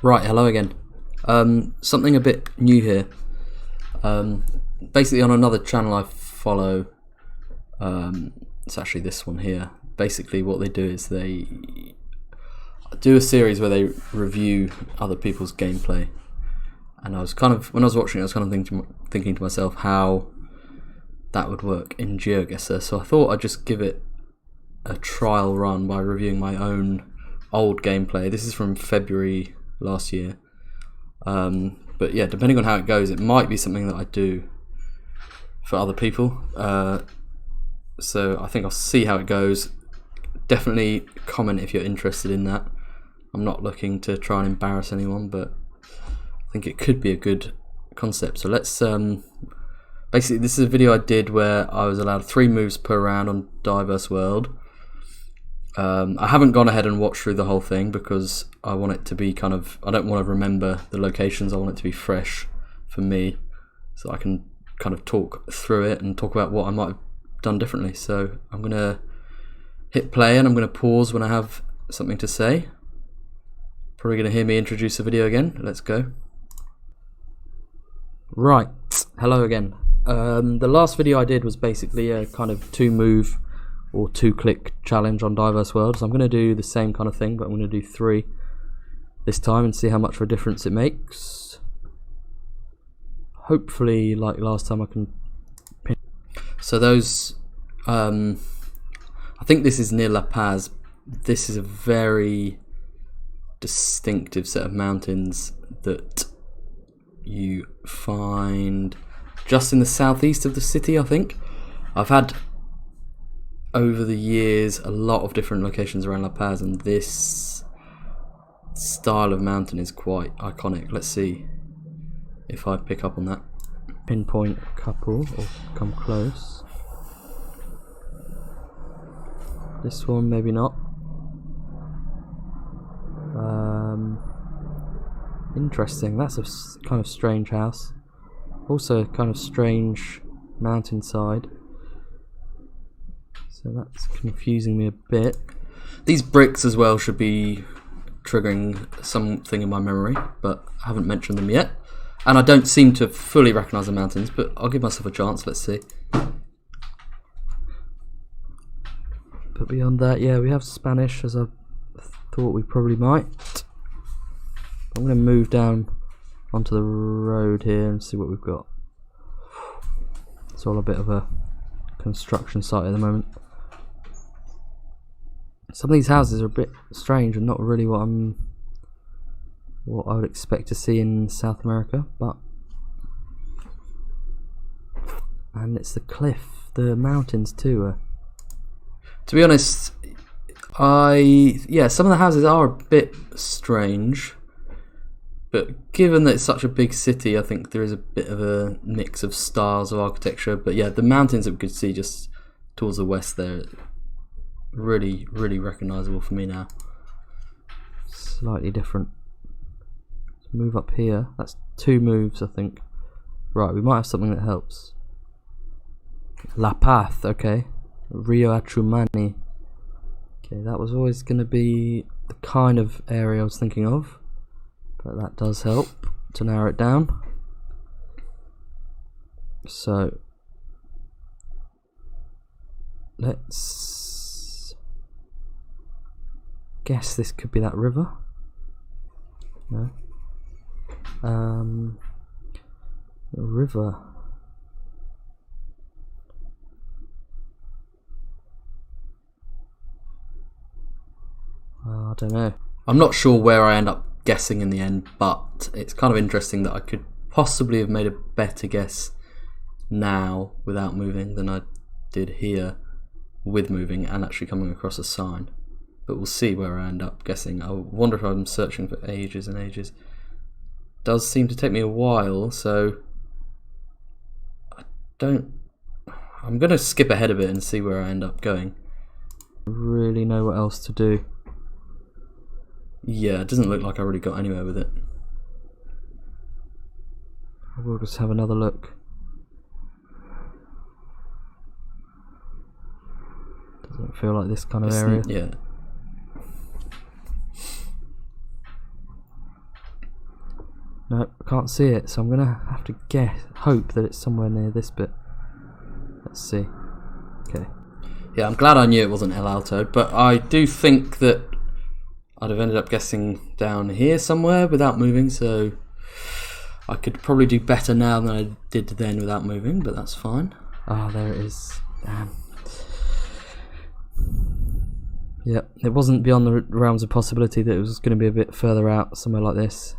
Right, hello again. Something a bit new here. Basically on another channel I follow, it's actually this one here. Basically what they do is they do a series where they review other people's gameplay. And I was kind of, when I was watching it, I was kind of thinking to myself how that would work in Geoguessr. So I thought I'd just give it a trial run by reviewing my own old gameplay. This is from February last year. But yeah, depending on how it goes, it might be something that I do for other people. So I think I'll see how it goes. Definitely comment if you're interested in that. I'm not looking to try and embarrass anyone, but I think it could be a good concept. So let's basically, this is a video I did where I was allowed 3 moves per round on Diverse World. I haven't gone ahead and watched through the whole thing because I want it to be kind of, I don't want to remember the locations, I want it to be fresh for me so I can kind of talk through it and talk about what I might have done differently. So I'm going to hit play and I'm going to pause when I have something to say. Probably going to hear me introduce the video again. Let's go. Right, hello again. The last video I did was basically a kind of 2-move or 2-click challenge on Diverse World. So I'm going to do the same kind of thing, but I'm going to do 3 this time and see how much of a difference it makes. Hopefully, like last time, I can pin. So those, I think this is near La Paz. This is a very distinctive set of mountains that you find just in the southeast of the city, I think. I've had over the years a lot of different locations around La Paz, and this style of mountain is quite iconic. Let's see if I pick up on that. Pinpoint a couple or come close. This one maybe not. Interesting, that's a kind of strange house. Also a kind of strange mountainside. So that's confusing me a bit. These bricks as well should be triggering something in my memory, but I haven't mentioned them yet. And I don't seem to fully recognise the mountains, but I'll give myself a chance, let's see. But beyond that, yeah, we have Spanish, as I thought we probably might. I'm going to move down onto the road here and see what we've got. It's all a bit of a construction site at the moment. Some of these houses are a bit strange and not really what I would expect to see in South America, but and it's the cliff, the mountains too. To be honest, some of the houses are a bit strange, but given that it's such a big city, I think there is a bit of a mix of styles of architecture. But yeah, the mountains that we could see just towards the west there, really, really recognisable for me now. Slightly different. Let's move up here. That's 2 moves, I think. Right, we might have something that helps. La Paz, okay. Rio Achumani. Okay, that was always going to be the kind of area I was thinking of, but that does help to narrow it down. So let's guess this could be that river. No. River. I don't know. I'm not sure where I end up guessing in the end, but it's kind of interesting that I could possibly have made a better guess now without moving than I did here with moving and actually coming across a sign. But we'll see where I end up guessing. I wonder if I'm searching for ages and ages. It does seem to take me a while, so I'm going to skip ahead a bit and see where I end up going. I really know what else to do. Yeah, it doesn't look like I really got anywhere with it. We'll just have another look. Doesn't feel like this kind of area. Yeah. No, I can't see it, so I'm gonna have to hope that it's somewhere near this bit. Let's see. Okay. Yeah, I'm glad I knew it wasn't El Alto, but I do think that I'd have ended up guessing down here somewhere without moving, so I could probably do better now than I did then without moving, but that's fine. Ah, there it is. Damn. Yep, it wasn't beyond the realms of possibility that it was going to be a bit further out, somewhere like this.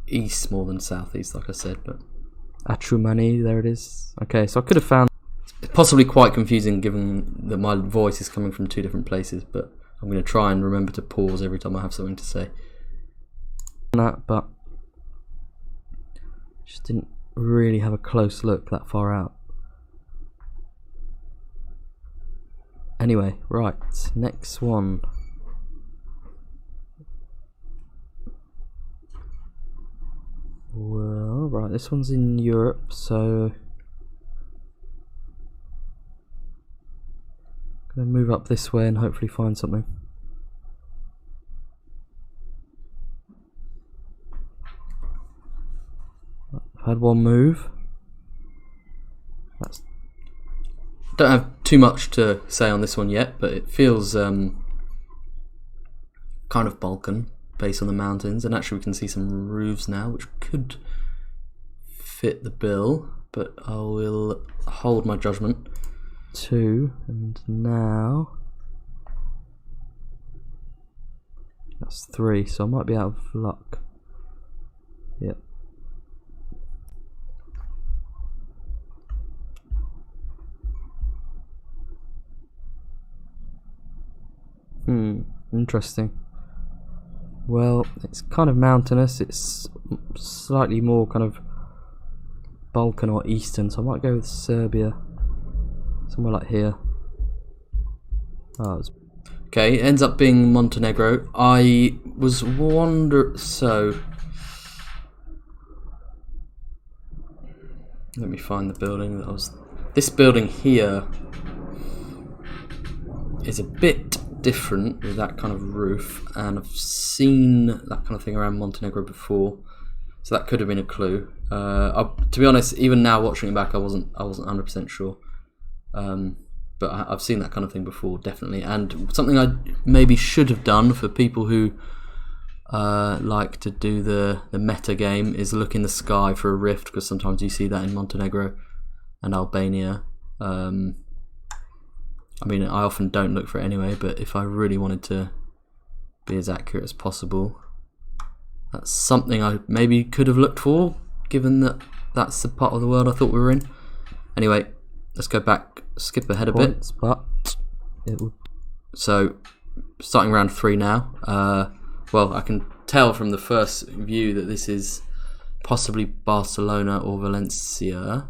East more than southeast, like I said, but Achumani, there it is. Okay, so I could have found... It's possibly quite confusing given that my voice is coming from two different places, but I'm going to try and remember to pause every time I have something to say. That, but just didn't really have a close look that far out. Anyway, right, next one. Well, right, this one's in Europe, so I'm gonna move up this way and hopefully find something. I've had one move. Don't have too much to say on this one yet, but it feels kind of Balkan, based on the mountains, and actually we can see some roofs now, which could fit the bill, but I will hold my judgment. 2, and now that's 3, so I might be out of luck. Yep. Interesting. Well, it's kind of mountainous, it's slightly more kind of Balkan or Eastern, so I might go with Serbia. Somewhere like here. Oh, okay, it ends up being Montenegro. I was so let me find the building that I was. This building here is a bit different with that kind of roof, and I've seen that kind of thing around Montenegro before, so that could have been a clue. To be honest, even now watching it back, I wasn't 100% sure. But I've seen that kind of thing before, definitely. And something I maybe should have done for people who like to do the meta game is look in the sky for a rift, because sometimes you see that in Montenegro and Albania. I mean, I often don't look for it anyway, but if I really wanted to be as accurate as possible, that's something I maybe could have looked for, given that that's the part of the world I thought we were in. Anyway, let's go back, skip ahead a bit. But it would... So, starting round 3 now. Well, I can tell from the first view that this is possibly Barcelona or Valencia.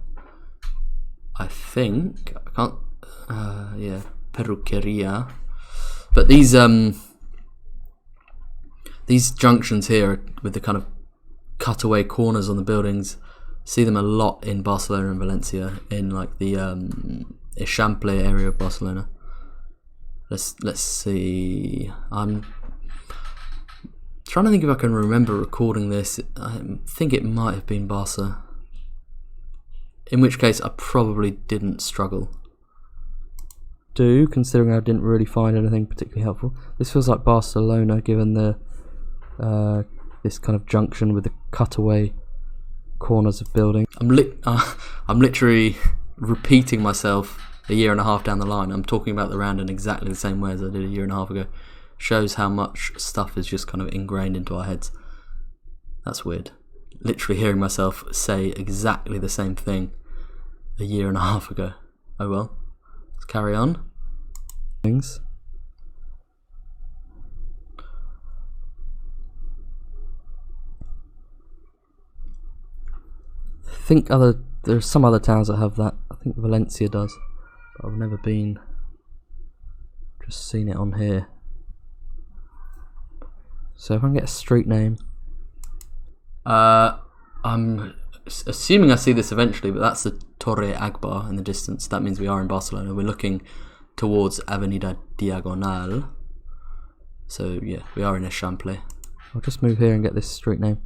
I think. I can't... yeah, Peruqueria. But these junctions here with the kind of cutaway corners on the buildings, see them a lot in Barcelona and Valencia, in like the Eixample area of Barcelona. Let's see. I'm trying to think if I can remember recording this. I think it might have been Barca. In which case, I probably didn't struggle. Considering I didn't really find anything particularly helpful. This feels like Barcelona, given the this kind of junction with the cutaway corners of buildings. I'm literally repeating myself a year and a half down the line. I'm talking about the round in exactly the same way as I did a year and a half ago. Shows how much stuff is just kind of ingrained into our heads. That's weird. Literally hearing myself say exactly the same thing a year and a half ago. Oh well. Let's carry on. Things. I think there are some other towns that have that. I think Valencia does, but I've never been. Just seen it on here. So if I can get a street name. I'm assuming I see this eventually, but that's the Torre Agbar in the distance. That means we are in Barcelona. We're looking towards Avenida Diagonal. So yeah, we are in Eixample. I'll just move here and get this street name.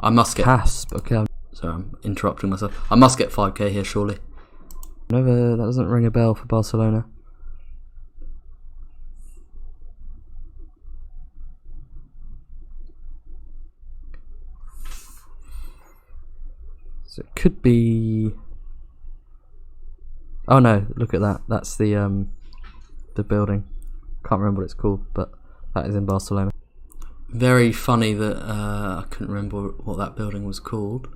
I must get. Casp. Okay. Sorry, I'm interrupting myself. I must get 5k here, surely. Never. That doesn't ring a bell for Barcelona. So it could be. Oh no! Look at that. That's the building. Can't remember what it's called, but that is in Barcelona. Very funny that I couldn't remember what that building was called.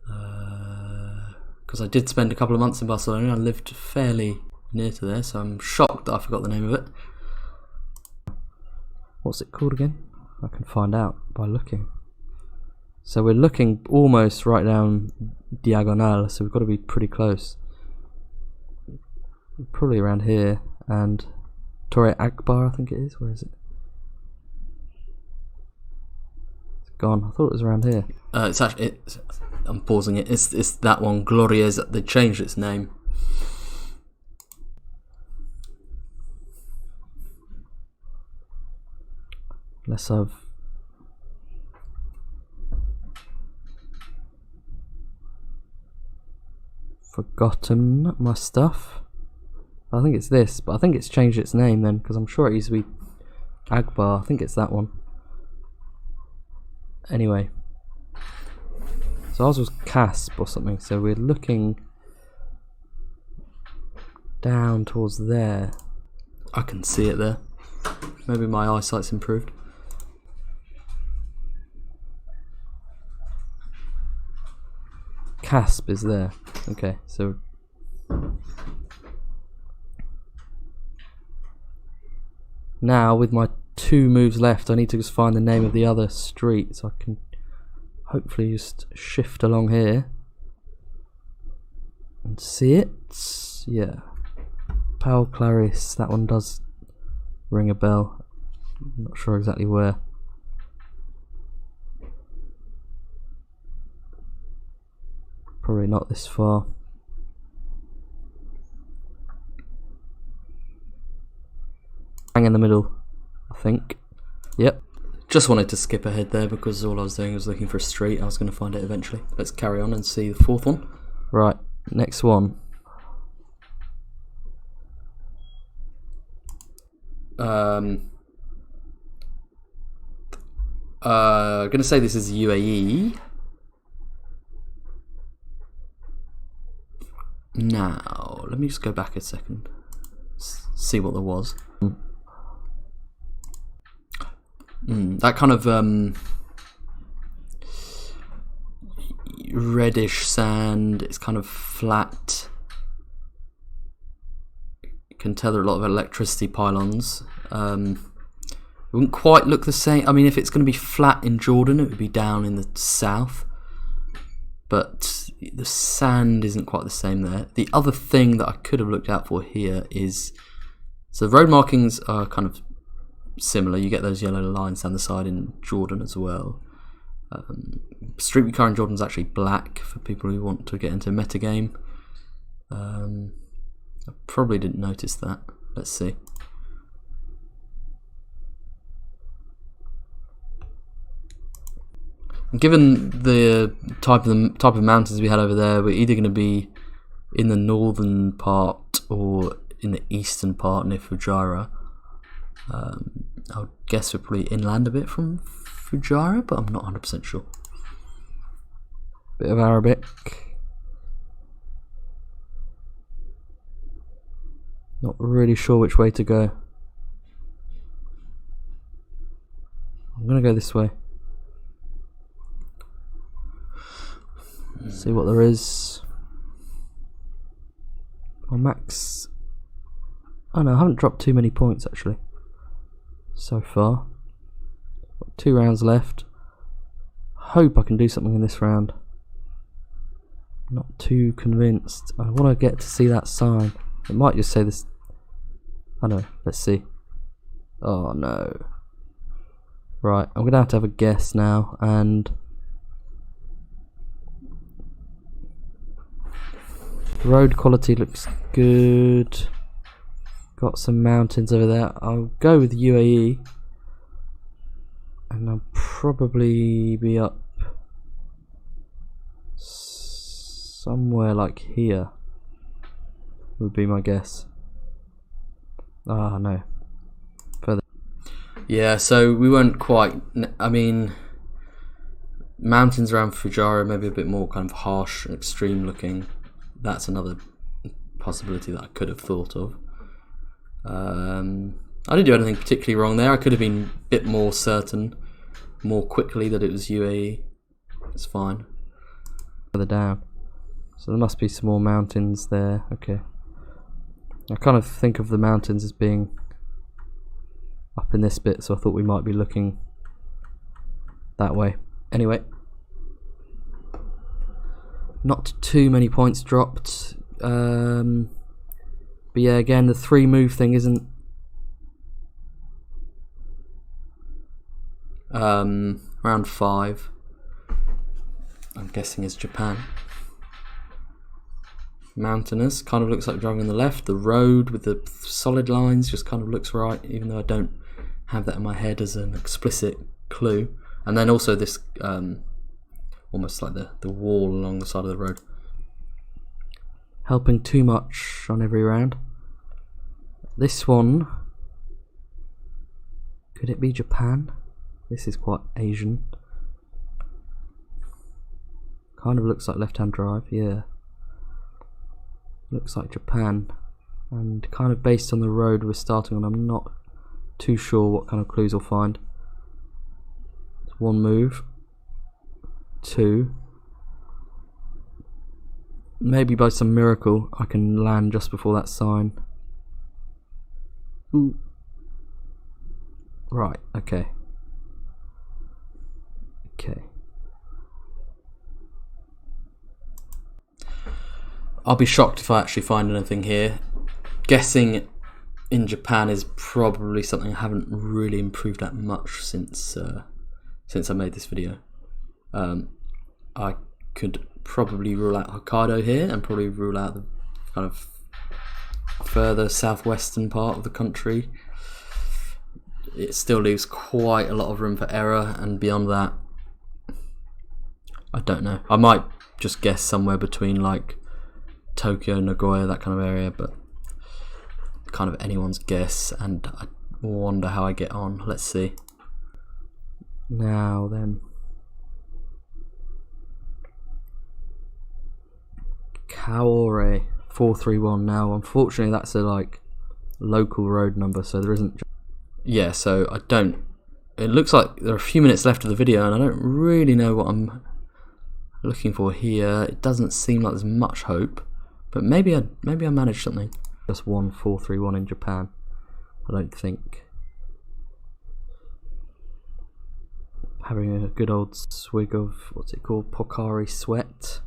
Because I did spend a couple of months in Barcelona. I lived fairly near to there, so I'm shocked that I forgot the name of it. What's it called again? I can find out by looking. So we're looking almost right down Diagonal, so we've got to be pretty close. Probably around here. And Torre Akbar, I think it is. Where is it? It's gone. I thought it was around here. It's actually. I'm pausing it. It's that one. Gloria's. They changed its name. Unless I've forgotten my stuff. I think it's this, but I think it's changed its name then, because I'm sure it used to be Akbar. I think it's that one. Anyway, so ours was Casp or something, so we're looking down towards there. I can see it there. Maybe my eyesight's improved. Casp is there. Okay, so now with my 2 moves left, I need to just find the name of the other street, so I can hopefully just shift along here and see it. Yeah, Pau Claris. That one does ring a bell. I'm not sure exactly where. Probably not this far. Bang in the middle, I think. Yep. Just wanted to skip ahead there because all I was doing was looking for a street. I was going to find it eventually. Let's carry on and see the 4th one. Right, next one. I'm going to say this is UAE. Now, let me just go back a second. See what there was. That kind of reddish sand. It's kind of flat. You can tell there are a lot of electricity pylons. It wouldn't quite look the same. I mean, if it's going to be flat in Jordan, it would be down in the south. But the sand isn't quite the same there. The other thing that I could have looked out for here is, so the road markings are kind of similar. You get those yellow lines down the side in Jordan as well. Street View car in Jordan is actually black for people who want to get into a metagame. I probably didn't notice that. Let's see. Given the type of mountains we had over there, we're either going to be in the northern part or in the eastern part near Fujairah. I would guess we're probably inland a bit from Fujairah, but I'm not 100% sure. Bit of Arabic. Not really sure which way to go. I'm gonna go this way. See what there is. My max. Oh no, I haven't dropped too many points actually so far. Got 2 rounds left. Hope I can do something in this round. Not too convinced. I want to get to see that sign. It might just say this. I know. Let's see. Oh no. Right, I'm gonna have to have a guess now, and road quality looks good. Got some mountains over there. I'll go with UAE, and I'll probably be up Somewhere like here would be my guess. Ah, no. Further. Yeah, so we weren't quite. I mean, mountains around Fujairah maybe a bit more kind of harsh and extreme looking. That's another possibility that I could have thought of. I didn't do anything particularly wrong there. I could have been a bit more certain, more quickly, that it was UAE. It's fine. Further down. So there must be some more mountains there. Okay. I kind of think of the mountains as being up in this bit, so I thought we might be looking that way. Anyway. Not too many points dropped. But yeah, again, the 3 move thing isn't... round 5. I'm guessing is Japan. Mountainous, kind of looks like driving on the left. The road with the solid lines just kind of looks right, even though I don't have that in my head as an explicit clue. And then also this, almost like the wall along the side of the road. Helping too much on every round. This one, could it be Japan? This is quite Asian. Kind of looks like left-hand drive, yeah. Looks like Japan. And kind of based on the road we're starting on, I'm not too sure what kind of clues we'll find. 1 move. 2. Maybe by some miracle I can land just before that sign. Ooh. Right, okay. Okay. I'll be shocked if I actually find anything here. Guessing in Japan is probably something I haven't really improved that much since I made this video. I could probably rule out Hokkaido here, and probably rule out the kind of further southwestern part of the country. It still leaves quite a lot of room for error, and beyond that, I don't know. I might just guess somewhere between like Tokyo, Nagoya, that kind of area, but kind of anyone's guess, and I wonder how I get on. Let's see. Now then. Kaore 431. Now unfortunately that's a like local road number, so there isn't. Yeah, so I don't. It looks like there are a few minutes left of the video, and I don't really know what I'm looking for here. It doesn't seem like there's much hope, but maybe I managed something. Just 1431 in Japan. I don't think. Having a good old swig of what's it called, Pocari Sweat.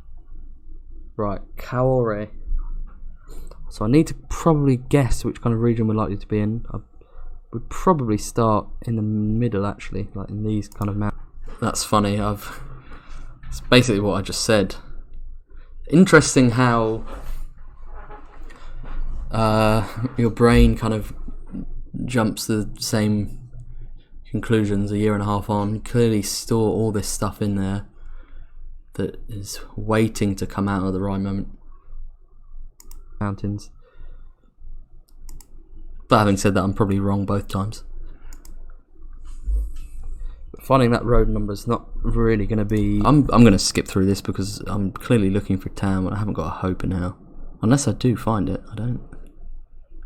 Right, Kaore. So I need to probably guess which kind of region we're likely to be in. I would probably start in the middle, actually, like in these kind of mountains. That's funny. It's basically what I just said. Interesting how your brain kind of jumps to the same conclusions a year and a half on. You clearly store all this stuff in there that is waiting to come out at the right moment. Mountains. But having said that, I'm probably wrong both times. Finding that road number's not really going to be... I'm going to skip through this because I'm clearly looking for a town and I haven't got a hope in hell. Unless I do find it, I don't.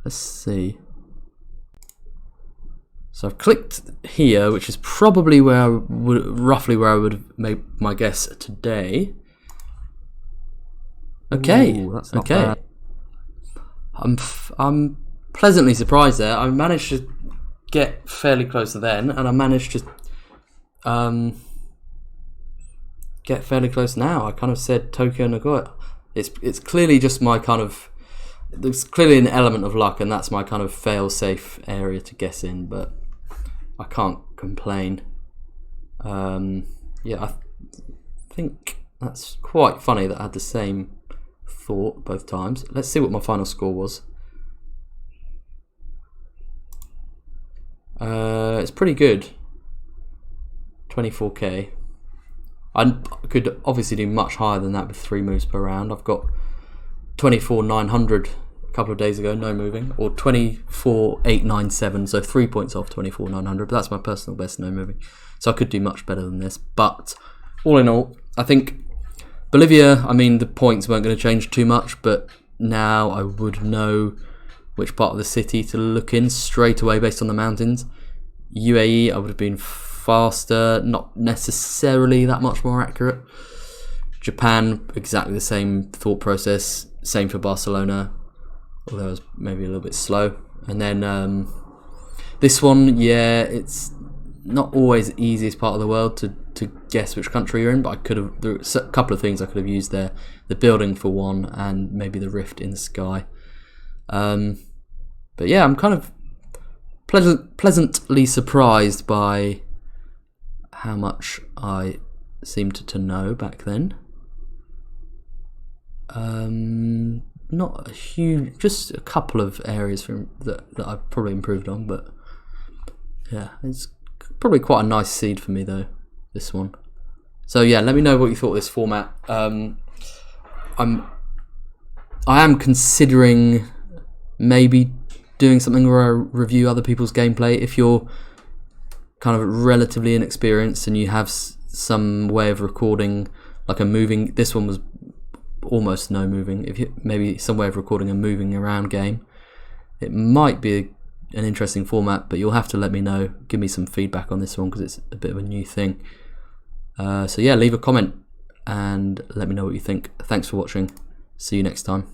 Let's see. So I've clicked here, which is probably where I would, roughly where I would have made my guess today. Okay, Ooh, that's not okay. bad. I'm pleasantly surprised there. I managed to get fairly close to then, and I managed to get fairly close now. I kind of said Tokyo, Nagoya. It's clearly just my kind of. There's clearly an element of luck, and that's my kind of fail-safe area to guess in, but I can't complain. Yeah, I think that's quite funny that I had the same thought both times. Let's see what my final score was. It's pretty good. 24k. I could obviously do much higher than that with 3 moves per round. I've got 24,900 a couple of days ago, no moving, or 24,897, so 3 points off 24,900. But that's my personal best, no moving. So I could do much better than this. But all in all, I think Bolivia, I mean, the points weren't going to change too much, but now I would know which part of the city to look in straight away based on the mountains. UAE, I would have been faster, not necessarily that much more accurate. Japan, exactly the same thought process, same for Barcelona, although I was maybe a little bit slow. And then this one, yeah, it's not always the easiest part of the world to guess which country you're in, but I could have, there are a couple of things I could have used there. The building for one, and maybe the rift in the sky. But yeah, I'm kind of pleasantly surprised by how much I seemed to know back then. Not a huge, just a couple of areas that I've probably improved on, but yeah, it's probably quite a nice seed for me though, this one. So yeah, let me know what you thought of this format. I am considering maybe doing something where I review other people's gameplay. If you're kind of relatively inexperienced and you have some way of recording like a moving, this one was almost no moving, if you maybe some way of recording a moving around game, it might be an interesting format, but you'll have to let me know, give me some feedback on this one because it's a bit of a new thing. So yeah, leave a comment and let me know what you think. Thanks for watching, see you next time.